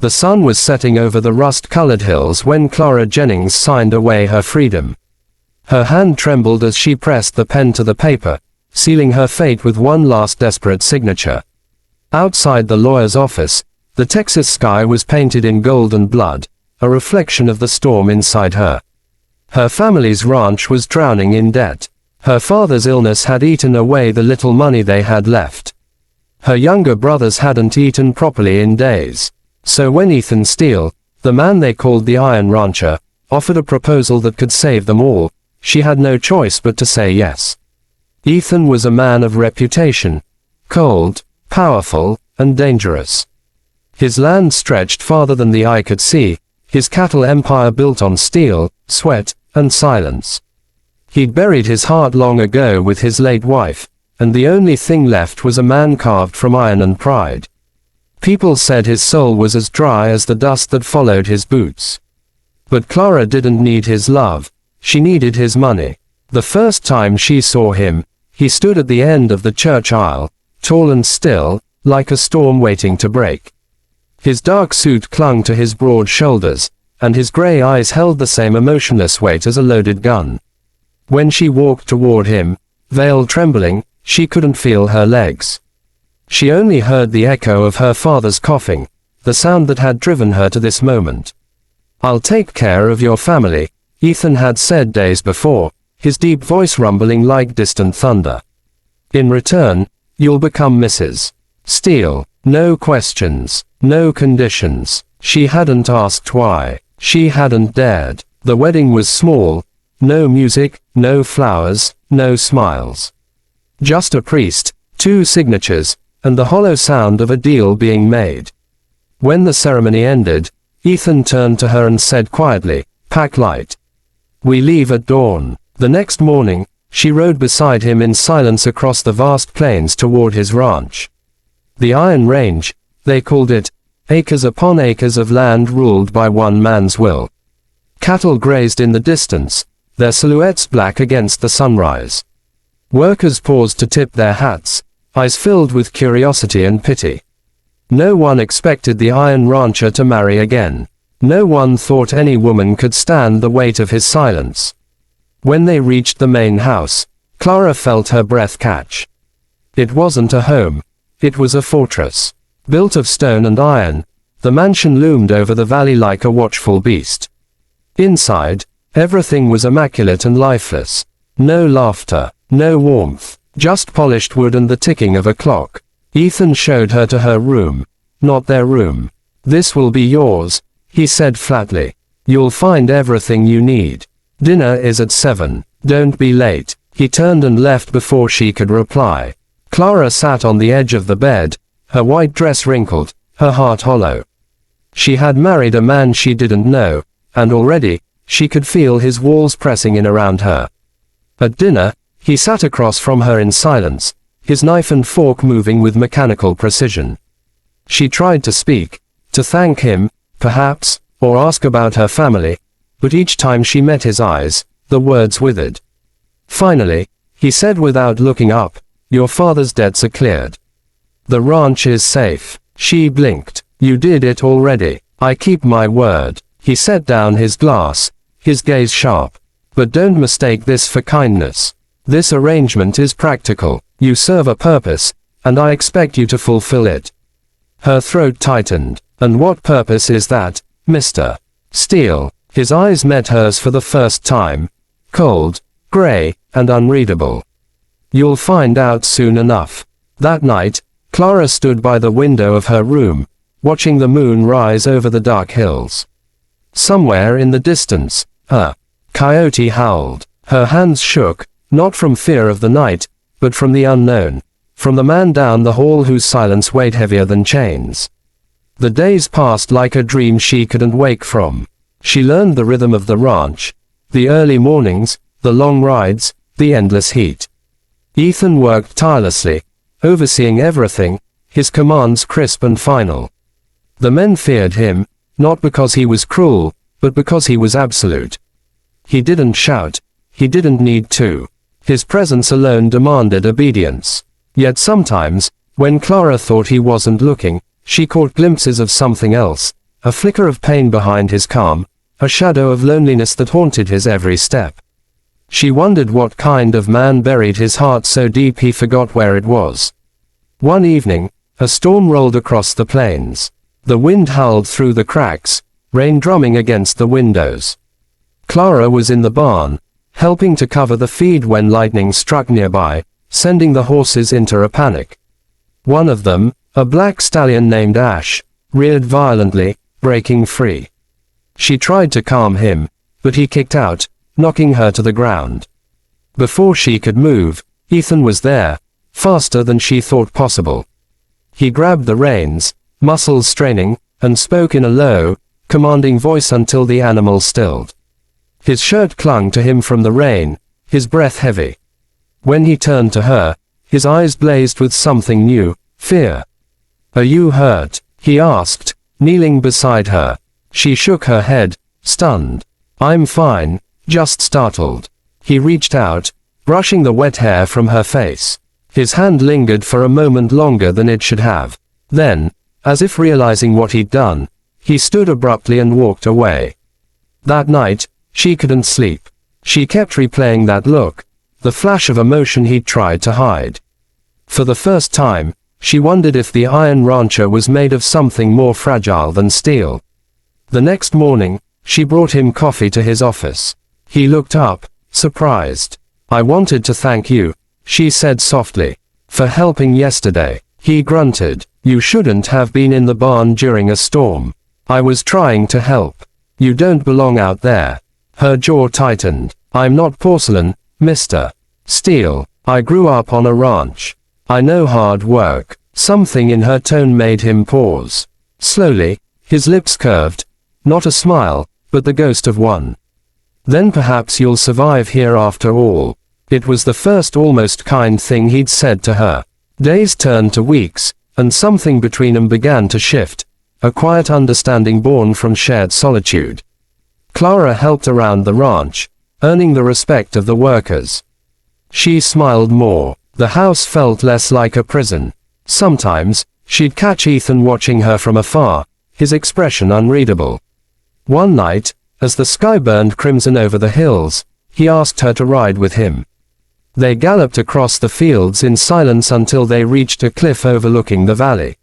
The sun was setting over the rust-colored hills when Clara Jennings signed away her freedom. Her hand trembled as she pressed the pen to the paper, sealing her fate with one last desperate signature. Outside the lawyer's office, the Texas sky was painted in gold and blood, a reflection of the storm inside her. Her family's ranch was drowning in debt. Her father's illness had eaten away the little money they had left. Her younger brothers hadn't eaten properly in days. So when Ethan Steele, the man they called the Iron Rancher, offered a proposal that could save them all, she had no choice but to say yes. Ethan was a man of reputation, cold, powerful, and dangerous. His land stretched farther than the eye could see, his cattle empire built on steel, sweat, and silence. He'd buried his heart long ago with his late wife, and the only thing left was a man carved from iron and pride. People said his soul was as dry as the dust that followed his boots. But Clara didn't need his love, she needed his money. The first time she saw him, he stood at the end of the church aisle, tall and still, like a storm waiting to break. His dark suit clung to his broad shoulders, and his gray eyes held the same emotionless weight as a loaded gun. When she walked toward him, veil trembling, she couldn't feel her legs. She only heard the echo of her father's coughing, the sound that had driven her to this moment. "I'll take care of your family," Ethan had said days before, his deep voice rumbling like distant thunder. "In return, you'll become Mrs. Steele. No questions, no conditions." She hadn't asked why. She hadn't dared. The wedding was small. No music, no flowers, no smiles. Just a priest, 2 signatures, and the hollow sound of a deal being made. When the ceremony ended, Ethan turned to her and said quietly, "Pack light. We leave at dawn." The next morning, she rode beside him in silence across the vast plains toward his ranch. The Iron Range, they called it, acres upon acres of land ruled by one man's will. Cattle grazed in the distance, their silhouettes black against the sunrise. Workers paused to tip their hats, eyes filled with curiosity and pity. No one expected the Iron Rancher to marry again. No one thought any woman could stand the weight of his silence. When they reached the main house, Clara felt her breath catch. It wasn't a home. It was a fortress. Built of stone and iron, the mansion loomed over the valley like a watchful beast. Inside, everything was immaculate and lifeless. No laughter, no warmth, just polished wood and the ticking of a clock. Ethan showed her to her room, not their room. "This will be yours," he said flatly. "You'll find everything you need. Dinner is at 7. Don't be late." He turned and left before she could reply. Clara sat on the edge of the bed, her white dress wrinkled, her heart hollow. She had married a man she didn't know, and already, she could feel his walls pressing in around her. At dinner, he sat across from her in silence, his knife and fork moving with mechanical precision. She tried to speak, to thank him, perhaps, or ask about her family, but each time she met his eyes, the words withered. Finally, he said without looking up, "Your father's debts are cleared. The ranch is safe." She blinked. "You did it already. I keep my word." He set down his glass, his gaze sharp. "But don't mistake this for kindness. This arrangement is practical. You serve a purpose, and I expect you to fulfill it." Her throat tightened. "And what purpose is that, Mr. Steele?" His eyes met hers for the first time, cold, gray, and unreadable. "You'll find out soon enough." That night, Clara stood by the window of her room, watching the moon rise over the dark hills. Somewhere in the distance, a coyote howled. Her hands shook, not from fear of the night, but from the unknown, from the man down the hall whose silence weighed heavier than chains. The days passed like a dream she couldn't wake from. She learned the rhythm of the ranch, the early mornings, the long rides, the endless heat. Ethan worked tirelessly, overseeing everything, his commands crisp and final. The men feared him, not because he was cruel, but because he was absolute. He didn't shout, he didn't need to. His presence alone demanded obedience. Yet sometimes, when Clara thought he wasn't looking, she caught glimpses of something else, a flicker of pain behind his calm, a shadow of loneliness that haunted his every step. She wondered what kind of man buried his heart so deep he forgot where it was. One evening, a storm rolled across the plains. The wind howled through the cracks, rain drumming against the windows. Clara was in the barn, helping to cover the feed when lightning struck nearby, sending the horses into a panic. One of them, a black stallion named Ash, reared violently, breaking free. She tried to calm him, but he kicked out, knocking her to the ground. Before she could move, Ethan was there, faster than she thought possible. He grabbed the reins, muscles straining, and spoke in a low, commanding voice until the animal stilled. His shirt clung to him from the rain, his breath heavy. When he turned to her, his eyes blazed with something new, fear. "Are you hurt?" he asked, kneeling beside her. She shook her head, stunned. "I'm fine, just startled." He reached out, brushing the wet hair from her face. His hand lingered for a moment longer than it should have. Then, as if realizing what he'd done, he stood abruptly and walked away. That night, she couldn't sleep. She kept replaying that look, the flash of emotion he'd tried to hide. For the first time, she wondered if the Iron Rancher was made of something more fragile than steel. The next morning, she brought him coffee to his office. He looked up, surprised. "I wanted to thank you," she said softly, "for helping yesterday." He grunted. "You shouldn't have been in the barn during a storm. I was trying to help. You don't belong out there." Her jaw tightened. "I'm not porcelain, Mr. Steele. I grew up on a ranch. I know hard work." Something in her tone made him pause. Slowly, his lips curved. Not a smile, but the ghost of one. "Then perhaps you'll survive here after all." It was the first almost kind thing he'd said to her. Days turned to weeks, and something between them began to shift, a quiet understanding born from shared solitude. Clara helped around the ranch, earning the respect of the workers. She smiled more. The house felt less like a prison. Sometimes, she'd catch Ethan watching her from afar, his expression unreadable. One night, as the sky burned crimson over the hills, he asked her to ride with him. They galloped across the fields in silence until they reached a cliff overlooking the valley.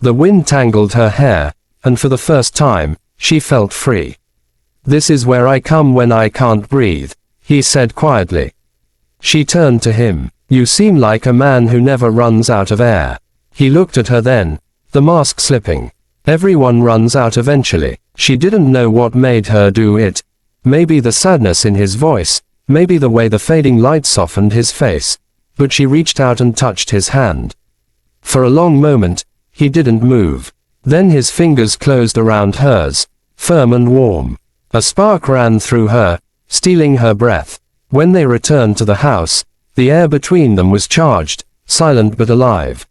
The wind tangled her hair, and for the first time, she felt free. "This is where I come when I can't breathe," he said quietly. She turned to him. "You seem like a man who never runs out of air." He looked at her then, the mask slipping. Everyone runs out eventually. She didn't know what made her do it. Maybe the sadness in his voice, maybe the way the fading light softened his face, but she reached out and touched his hand. For a long moment, he didn't move. Then his fingers closed around hers, firm and warm. A spark ran through her, stealing her breath. When they returned to the house, the air between them was charged, silent but alive.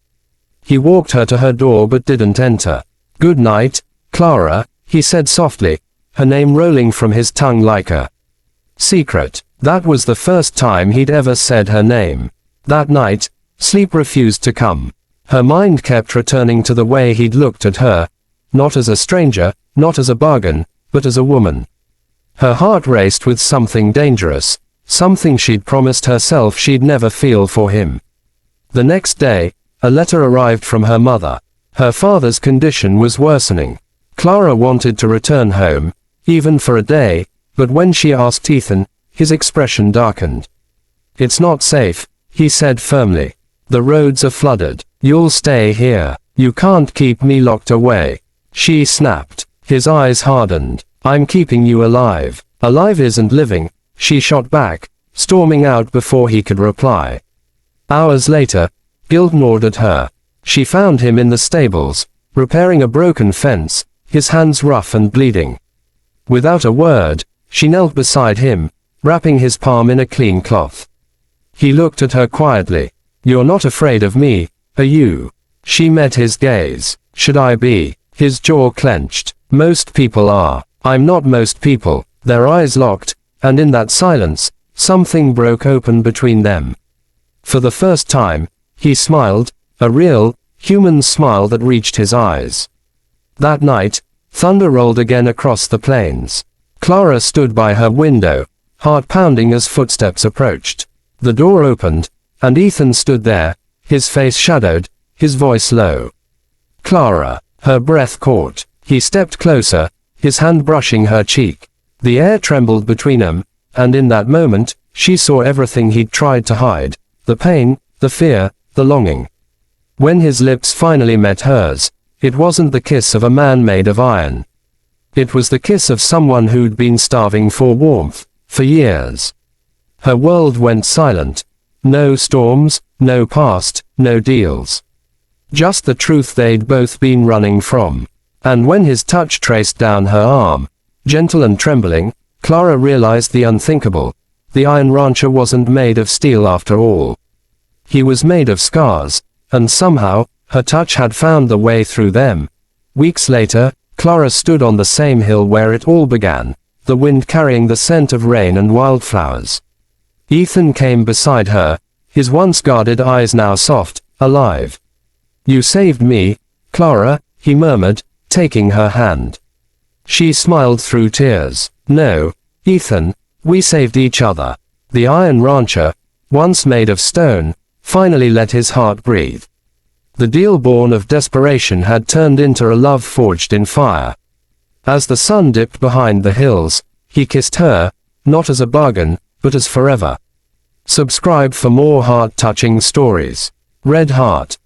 He walked her to her door but didn't enter. "Good night, Clara," he said softly, her name rolling from his tongue like a secret. That was the first time he'd ever said her name. That night, sleep refused to come. Her mind kept returning to the way he'd looked at her, not as a stranger, not as a bargain, but as a woman. Her heart raced with something dangerous, something she'd promised herself she'd never feel for him. The next day, a letter arrived from her mother. Her father's condition was worsening. Clara wanted to return home, even for a day, but when she asked Ethan, his expression darkened. "It's not safe," he said firmly. "The roads are flooded. You'll stay here. You can't keep me locked away." She snapped. His eyes hardened. "I'm keeping you alive." "Alive isn't living," she shot back, storming out before he could reply. Hours later, guilt gnawed at her. She found him in the stables, repairing a broken fence, his hands rough and bleeding. Without a word, she knelt beside him, wrapping his palm in a clean cloth. He looked at her quietly. "You're not afraid of me, are you?" She met his gaze. "Should I be?" His jaw clenched. "Most people are." "I'm not most people." Their eyes locked, and in that silence, something broke open between them. For the first time, he smiled, a real, human smile that reached his eyes. That night, Thunder rolled again across the plains. Clara stood by her window, heart pounding as footsteps approached. The door opened, and Ethan stood there, his face shadowed, his voice low. Clara. Her breath caught. He stepped closer, his hand brushing her cheek. The air trembled between them, and in that moment, she saw everything he'd tried to hide. The pain, the fear, the longing. When his lips finally met hers, it wasn't the kiss of a man made of iron. It was the kiss of someone who'd been starving for warmth, for years. Her world went silent. No storms, no past, no deals. Just the truth they'd both been running from. And when his touch traced down her arm, gentle and trembling, Clara realized the unthinkable. The Iron Rancher wasn't made of steel after all. He was made of scars, and somehow, her touch had found the way through them. Weeks later, Clara stood on the same hill where it all began, the wind carrying the scent of rain and wildflowers. Ethan came beside her, his once guarded eyes now soft, alive. "You saved me, Clara," he murmured, taking her hand. She smiled through tears. "No, Ethan, we saved each other." The Iron Rancher, once made of stone, finally let his heart breathe. The deal born of desperation had turned into a love forged in fire. As the sun dipped behind the hills, he kissed her, not as a bargain, but as forever. Subscribe for more heart-touching stories. Red Heart.